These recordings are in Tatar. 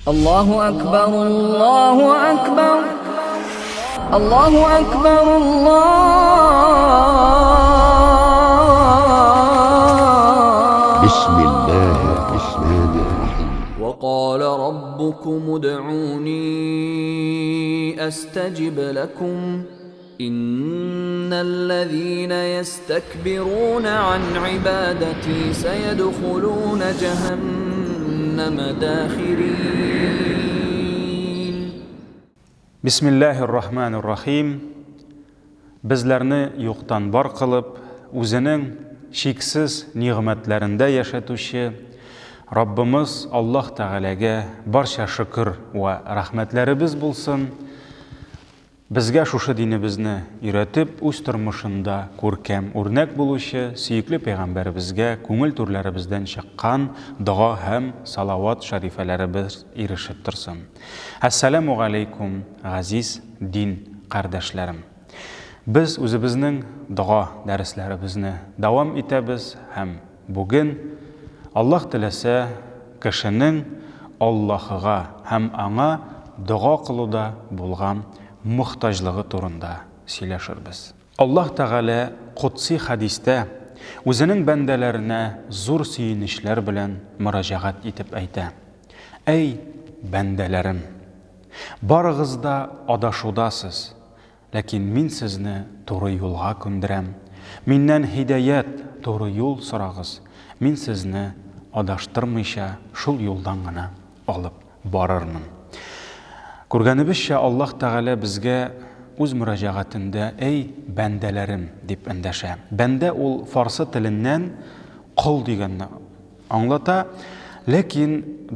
الله أكبر الله أكبر الله أكبر بسم الله الرحمن الرحيم وقال ربكم ادعوني أستجب لكم إن الذين يستكبرون عن عبادتي سيدخلون جهنم داخرين Bismillahirrahmanirrahim. Bizlarni yo'qdan bor qilib, o'zining cheksiz ne'matlarida yashatuvchi Rabbimiz Alloh taolaga barcha shukr va rahmatlarimiz bo'lsin. Bizga shu dinimizni o'rgatib, o'z turmushida ko'rkam o'rnak bo'luvchi suyukli payg'ambarimizga ko'ngil turlarimizdan chiqqan duo ham salovat sharifalarimiz erishib tursin. Assalomu alaykum aziz din qardoshlarim. Biz o'zimizning duo darslarimizni davom etamiz ham bugun Alloh tilasa kishining Allohga ham anga duo qiluvda bo'lgan muhtojligi to'g'risida so'ylashirmiz. Alloh taolo qudsiy hadisda o'zining bandalarına zo'r suyunishlar bilan murojaat etib aytadi: Ey bandalarim, borig'izda adashudasiz, lekin men sizni to'g'ri yo'lga ko'ndiram. Mendan hidoyat, to'g'ri yo'l so'rag'iz. Men sizni adashtirmaycha shul yo'ldan gina olib borarman. Ko'rganimizcha Alloh taolo bizga o'z murojaatida ey bandalarim deb andasha. Banda ul farsi tilidan qul deganni anglata. Lekin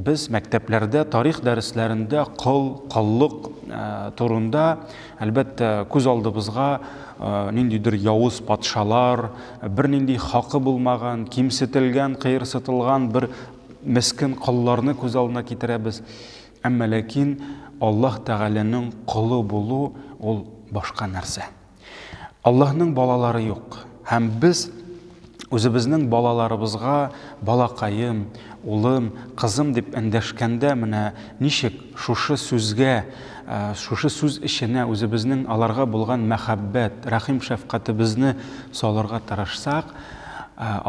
biz maktablarda, tarix darslarida qulluq to'g'risida albatta ko'z oldimizga nindidir yovuz podshalar, bir nindi haqi bo'lmagan, kimsitilgan, qiyirsitilgan bir miskin qullarni ko'z oldina keltiramiz. Ammo lekin Alloh taolaning quli bo'lu ol boshqa narsa. Allohning bolalari yo'q. Ham biz o'zimizning bolalarimizga balaqayim, o'lim, qizim deb endashganda mana nishik shu so'zga, shu so'z ishini o'zimizning ularga bo'lgan muhabbat, rahim shafqatimizni solarga tarashsak,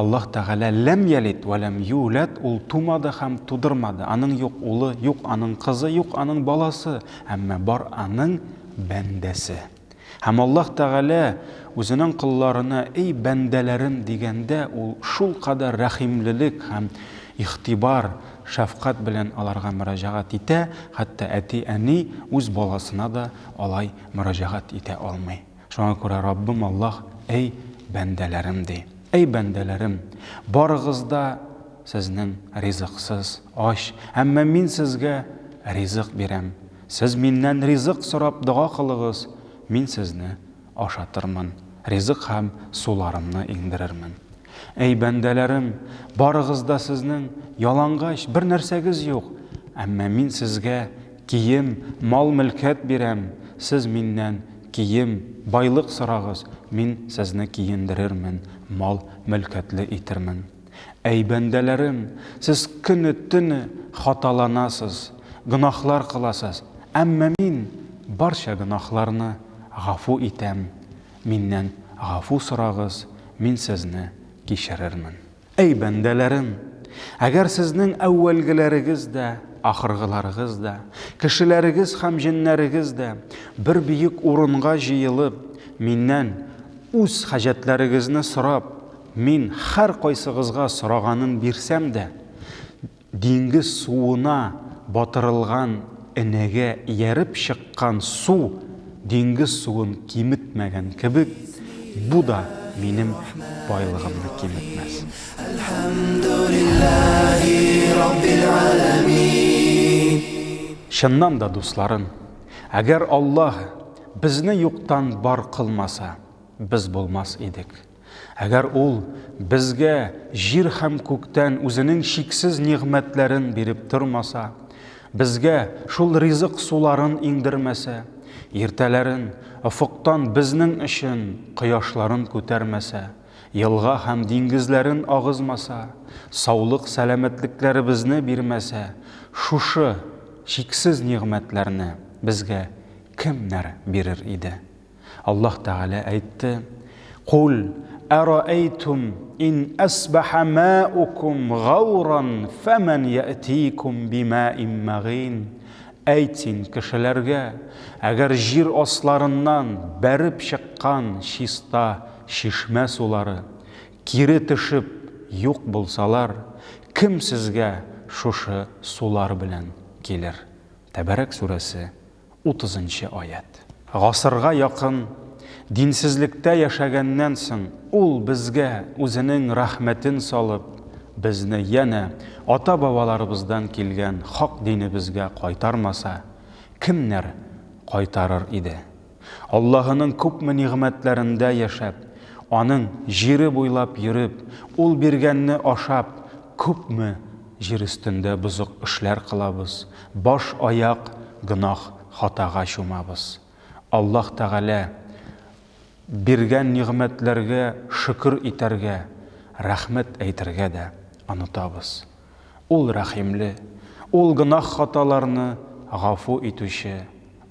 Alloh taolo lam yalid va lam yulad, ul tumadi ham tudirmadi. Aning yo'q o'li, yo'q aning qizi, yo'q aning balasi, ammo bor aning bandasi. Ham Alloh taolo o'zining qullarini ey bandalarim deganda u shul qadar rahimlilik ham ixtibor, shafqat bilan ularga murojaat eta, hatto ati-ani o'z bolasina da olay murojaat eta olmay. Shunga ko'ra Robbim Alloh ey bandalarim de. Ey bandalarim, borig'izda sizning rizqsiz osh, ammo men sizga rizq beram. Siz mendan rizq so'rab duo qiling'iz, men sizni oshatirman. Rizq ham suvlarimni indirarman. Ey bandalarim, borig'izda sizning yalang'och bir narsangiz yo'q, ammo men sizga kiyim, mol-mulkat beram. Siz mendan kiyim, boylik so'rag'iz, men sizni kiyindirarman, mol-mulkatli etirman. Ey bandalarim, siz kun-tuni xatolanasiz, gunohlar qilasiz, ammo men barcha gunohlarni g'afu etam. Mendan g'afu so'rag'iz, men sizni kechirarman. Ey bandalarim, agar sizning avvalgilaringizda, oxirgilaringizda, kishilaringiz ham jinlaringizda bir buyuk o'ringa jiyilib, mendan o'z hajatlaringizni so'rab, men har qaysig'izga so'raganin bersam-da, dengiz suvina botirilgan inaga yarib chiqqan suv dengiz suvini kemitmagan kabi, bu da mening boylig'imni kemitmas. Alhamdulillahi robbil alamin. Shundan da do'stlarim, agar Alloh bizni yo'qdan bor qilmasa, biz bo'lmas edik. Agar ul bizga yer ham ko'kdan o'zining cheksiz ne'matlarini berib turmasa, bizga shul rizq suvlarini indirmasa, ertalarin ufuqdan bizning ishon quyoshlarini ko'tarmasa, yilg'a ham dengizlarin og'izmasa, sog'liq salomatliklarimizni bermasa, shushi шиксез нигъмәтләрне безгә кемнәр бирер иде? Аллаһ Тәгалә әйтте: «Кул араәйтум ин асбаха маукум гауран фаман яътикум бимаин магин». Әйтсин кешеләргә, әгәр җир асларыннан бәреп чыккан чиста шишмә сулары кире төшеп юк булсалар, кем сезгә шушы сулар белән килер? Тәбәрәк сүрәсе 30-нчы аят. Гасырга якын динсезлектә яшәгәннән соң ул безгә үзенең рәхмәтен салып, безне яна ата-бабаларыбыздан килгән хак динебезгә кайтармаса, кемнәр кайтарыр иде? Аллаһының күпме нигъмәтләрендә яшәп, аның җире буйлап йөреп, ул биргәнне ашап, күпме җир өстендә бозык эшләр кылабыз, баш аяк гынах хатага чумабыз. Аллаһ Тәгалә биргән нигъмәтләргә шөкр итәргә, рәхмәт әйтергә дә онытабыз. Ул рәхимле, ул гынах хаталарны гафу итүче,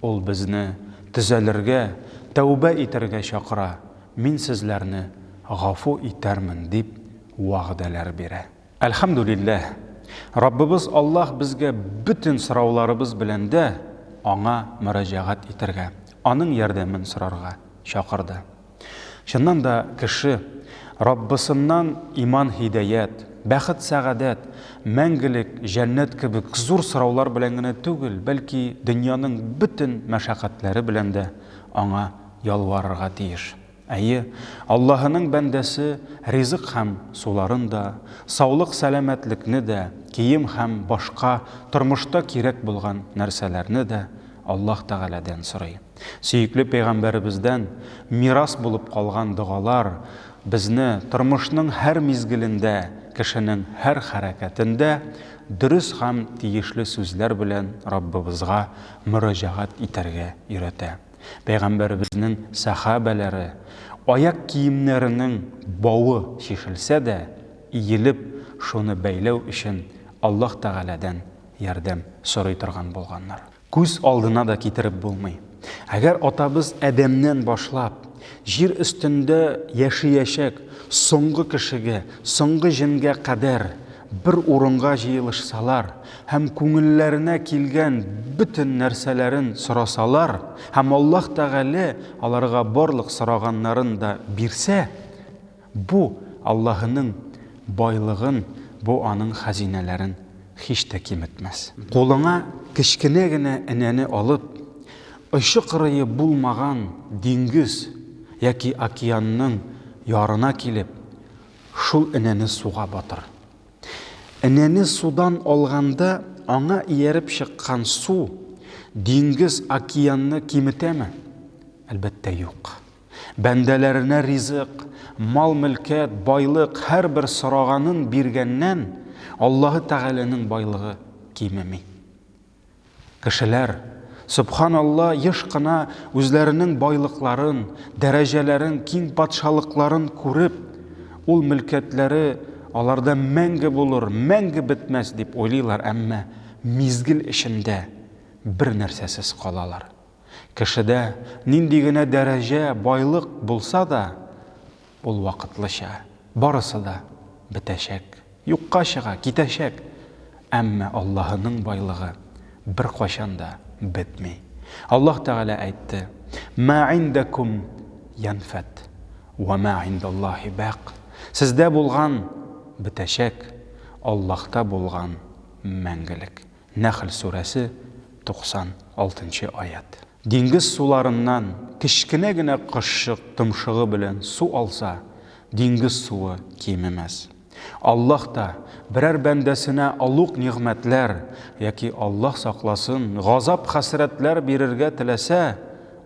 ул безне төзәлергә, тәүбә итәргә чакыра. Мин сезләрне гафу итәрмен дип вәгъдәләр бирә. Әлхәмдүлилләһ, Раббыбыз Аллаһ безгә бөтен сорауларыбыз белән дә аңа мөрәҗәгать итәргә, аның ярдәмен сорарга чакырды. Шуннан да кеше Раббысыннан иман, һидаят, бәхет, сәгадәт, мәңгелек, җәннәт кебек зур сораулар белән генә түгел, бәлки дөньяның бөтен мәшәкатьләре белән дә аңа ялварырга тиеш. Әйе, Аллаһының бәндәсе ризык һәм суларын да, саулык, сәламәтлекне дә, кием һәм башка тормышта кирәк булган нәрсәләрне дә Аллаһ Тәгаләдән сорый. Сөйекле пәйгамбәребездән мирас булып калган дугалар безне тормышның һәр мизгелендә, кешенең һәр хәрәкәтендә дөрес һәм тиешле сүзләр белән Раббыбызга мөрәҗәгать итәргә өйрәтә. Пәйгамбәребезнең сахабалары аяк киемнәренең бавы шишелсә дә, иелеп шуны бәйләү өчен Аллаһ Тәгаләдән ярдәм сорый торган булганнар. Күз алдына да китереп булмый. Әгәр атабыз Адәмнән башлап, җир өстендә яшәячәк соңгы кешегә, соңгы җенгә кадәр бер урынга җыелышсалар һәм күңелләренә килгән бөтен нәрсәләрен сорасалар һәм Аллаһ Тәгалә аларга барлык сораганнарын да бирсә, бу Аллаһының байлыгын, бу аның хәзинәләрен һич тә киметмәс. Кулыңа кечкенә генә энәне алып, очы-кырые булмаган диңгез яки океанның ярына килеп, шул энәне суга батыр. Энәне судан алганда аңа ияреп чыккан су диңгез, океанны киметәме? Әлбәттә юк. Бәндәләренә ризык, мал-мөлкәт, байлык һәрбер сораганын биргәннән Аллаһы Тәгаләнең байлыгы кимеми. Кешеләр, Субханалла, еш кына үзләренең байлыкларын, дәрәҗәләрен, киң патшалыкларын күреп, ул мөлкәтләре аларда мәңге булыр, мәңге бетмәс дип уйлыйлар, әмма мизгел эчендә бер нәрсәсез калалар. Кешедә нинди генә дәрәҗә, байлык булса да, ул вакытлыча, барысы да бетәчәк, юкка чыга, китәчәк. Әмма Аллаһының байлыгы бер кайчан да бетми. Аллаһ Тәгалә әйтте: "Ма индакум янфат, ва ма индаллаһи бақ." Сездә булган бетәчәк, Аллаһта булган мәңгелек. Нәхл сүрәсе 96-нчы аят. Диңгез суларыннан кечкенә генә кышчык тымшыгы белән су алса, диңгез суы кимемәс. Аллаһ та берәр бәндәсенә алук нигъмәтләр яки Аллаһ сакласын, газап хәсрәтләр бирергә теләсә,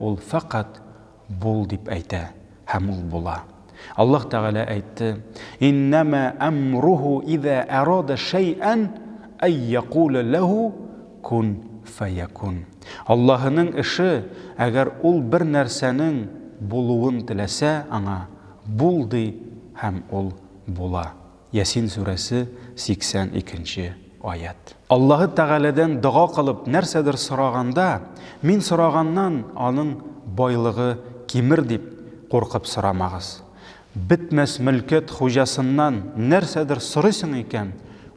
ул фақат бул дип әйтә һәм ул була. Аллаһ Тәгалә әйтте: "Иннама амруху иза арада шайъан ай якула лаху кун фаякун." Аллаһының эше, әгәр ул бер нәрсәнең булуын теләсә, аңа булды һәм ул була. Ясин сүрәсе 82-нче аят. Аллаһы Тәгаләдән дуа кылып нәрсәдер сораганда, мин сораганнан аның байлыгы кимер дип куркып сорамагыз. Битмәс мөлкәт хуҗасыннан нәрсәдер сорыйсың икән,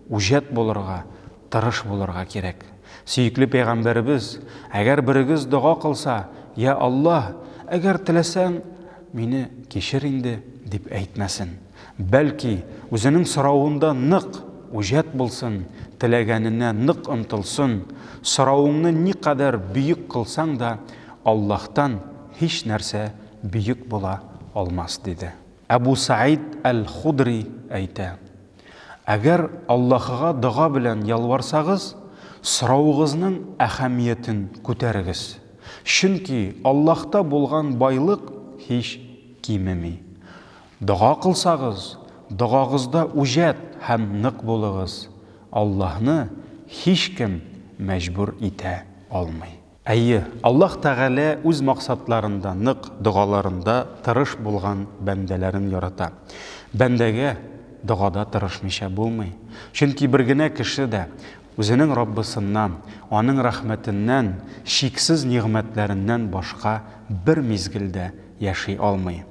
үҗәт булырга, тырыш булырга кирәк. Сөйкле пәйгамбәрбез, әгәр берегез дуа кылса, я Аллаһ, әгәр теләсәң, мине кешер инде дип әйтмәсен. Бәлки, үзенең сорауында нык үҗәт булсын, теләгәненә нык ынтылсын, сорауыңны никадәр бүйек кылсаң да, Аллаһтан һич нәрсә бүйек була алмас диде. Әбу Саид әл-Худри әйтә: әгәр Аллаһыга дуа белән ялварсагыз, сорауыгызның әһәмиятен күтәрегез. Чөнки Аллаһта булган байлык һич кимеми. Дуа кылсагыз, дуагызда үҗәт һәм нык булыгыз. Аллаһны һич кем мәҗбүр итә алмый. Әйе, Аллаһ Тәгалә үз максатларында, нык дуаларында тырыш булган бәндәләрен ярата. Бәндәгә дуада тырышмыйча булмый. Чөнки бер генә кеше дә үзенең Раббысыннан, аның рәхмәтеннән, шиксез ниғмәтләреннән башка бер мизгелдә яши алмый.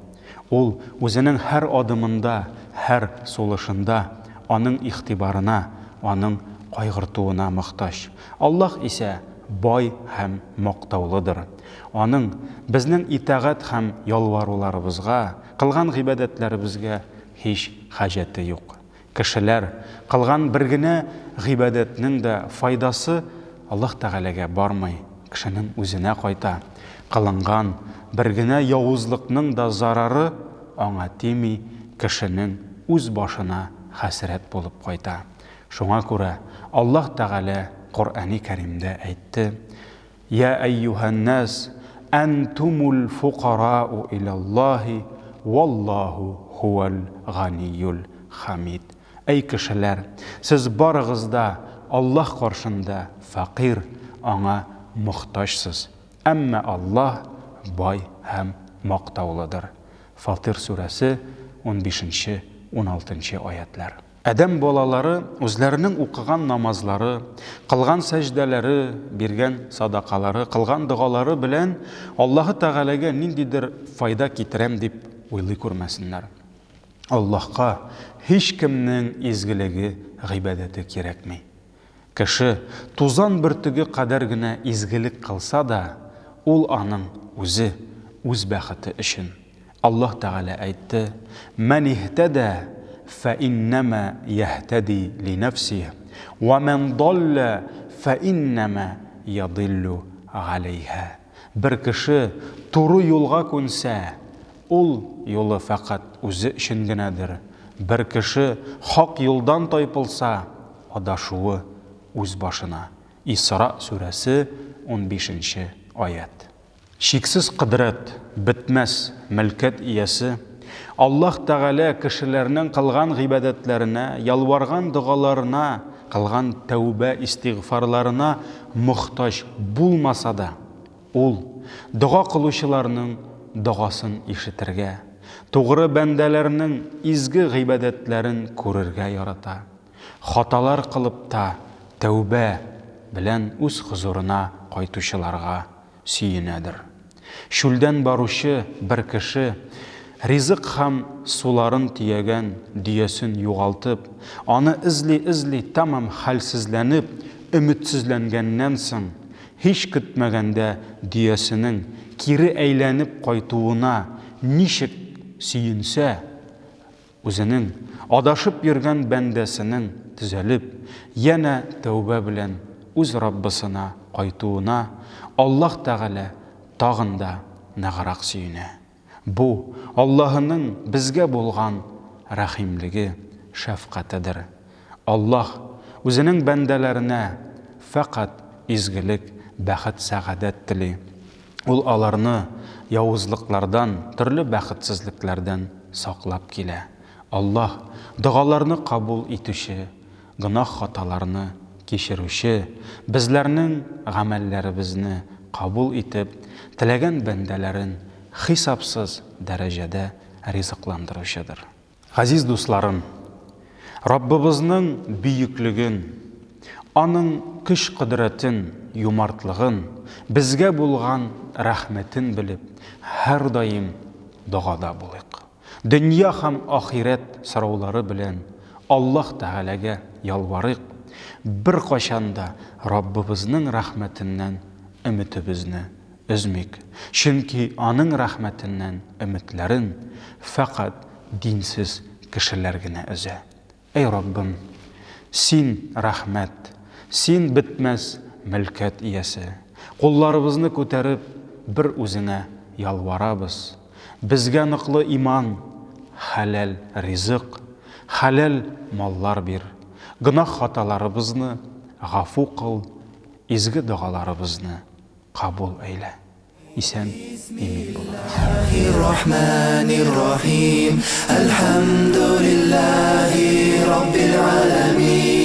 Ул үзенең һәр адымында, һәр сулышында аның ихтибарына, аның кайгыртуына мохтаҗ. Аллаһ исә бай һәм мактаулыдыр. Аның безнең итагать һәм ялваруларыбызга, кылган гыйбадәтләребезгә һич хаҗәте юк. Кешеләр кылган бер генә гыйбадәтнең дә файдасы Аллаһ Тәгаләгә бармый, кешенең үзенә кайта. Кылынган бер генә явызлыкның да зарары аңа тими, кешенең үз башына хәсрәт булып кайта. Шуңа күрә Аллаһ Тәгалә Коръәни Кәримдә әйтте: «Я әйюһән-нас, әнтумул фуқарау илаллаһи, валлаһу хувал ганиюл хамид». Әй кешеләр, сез барыгызда Аллаһ каршында фақир, аңа мохтаҗсыз. Әмма Аллаһ бай һәм мактаулыдыр. Фатир сүрәсе 15-16 аятлар. Әдәм балалары үзләренең укыган намазлары, кылган сәҗдәләре, биргән садакалары, кылган дуалары белән Аллаһы Тәгаләгә ниндидер файда китерәм дип уйлый күрмәсеннәр. Аллаһка һич кемнең изгелеге, гыйбадәте кирәкми. Кеше тузан бөртеге кадәр генә изгелек кылса да, ул аның үзе, үз бәхете өчен. Аллаһ Тәгалә әйтте: «Мән ихтәдә фәиннәмә яһтәди линәфсиһи, ва мән далла фәиннәмә ядиллу галәйһә». Бер кеше туры юлга күнсә, ул юлы фақат үзе өчен генәдер. Бер кеше хак юлдан тайпылса, адашуы үз башына. Исра сүрәсе 15 аят. Шиксез кыдрәт, бетмәс мөлкәт иясе Аллаһ Тәгалә кешеләрнең кылган гыйбадәтләренә, ялварган дуаларына, кылган тәүбә истигъфарларына мохтаҗ булмаса да, ул дуа кылучыларның дуасын ишетергә, тугры бәндәләрнең изге гыйбадәтләрен күрергә ярата. Хаталар кылып та тәүбә белән үз хузурына кайтучыларга сөенәдер. Шүлдән баручы бер кеше ризык һәм суларын тиягән дөясен югалтып, аны изли тамам хәлсезләнеп, өметсезләнгәннән соң, һич көтмәгәндә дөясенең кире әйләнеп кайтуына ничек сөенсә, үзенең адашып йөргән бәндәсенең төзәлеп, янә тәүбә белән үз Раббысына кайтуына Аллаһ Тәгалә тагын да нагырак сөенә. Бу Аллаһының безгә булган рәхимлеге, шәфкатедер. Аллаһ үзенең бәндәләренә фақат изгелек, бәхет, сәгадәт тили. Ул аларны явызлыклардан, төрле бәхетсезлекләрдән саклап килә. Аллаһ дуаларны кабул итүче, гынах хаталарны кешерүче, безләрнең гамәлләребезне кабул итеп, теләгән бәндәләрен хисапсыз дәрәҗәдә ризыкландыручыдыр. Газиз дусларым, Раббыбызның бөеклеген, аның көч құдіретін, юмартлығын, бізге булган рәхметін біліп, һәр даим дұғада булыйк. Дөнья һәм ахирет сораулары белән Аллаһ Тәгаләгә ялварыйк. Бер кашанда Раббыбызның рәхмәтеннән өметебезне өзмик. Чөнки аның рәхмәтеннән өметләрен фақат динсез кешеләр генә өзә. Эй Раббым, син рәхмәт, син бетмәс мөлкәт иясе. Кулларыбызны күтәреп бер үзеңә ялварабыз. Безгә ныклы иман, хәләл ризык, хәләл маллар бир. Гынах хаталарыбызны гафу кыл, изге дугаларыбызны кабул әйлә. Исән имин булабыз. Рахманир-рахим, алхамдулиллахи раббил аламин.